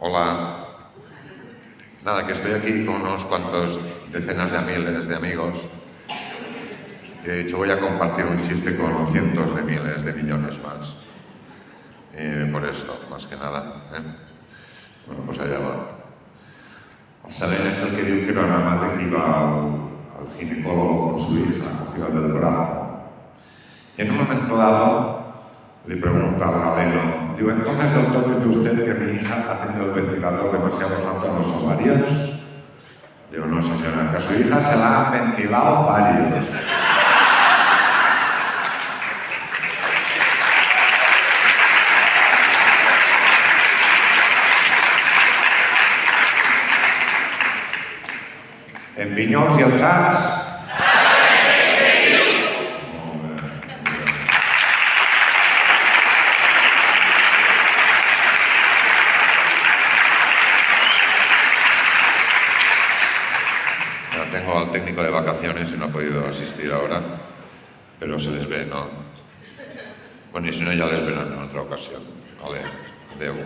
Hola. Nada, que estoy aquí con unos cuantos decenas de miles de amigos. Y he dicho, voy a compartir un chiste con cientos de miles de millones más. Por esto, más que nada. Bueno, pues allá va. ¿Saben aquel que dijo que era una madre que iba al ginecólogo con su hija, cogida del brazo? Y en un momento dado le pregunta al galeno, digo, entonces doctor, dice usted que mi hija ha tenido el ventilador demasiado alto en los ovarios. Digo, no señora, que a su hija se la han ventilado varios. En Vinyols i els Arcs. Tengo al técnico de vacaciones y no ha podido asistir ahora, pero se les ve, ¿no? Bueno, y si no, ya les verán en otra ocasión. Vale, adeu.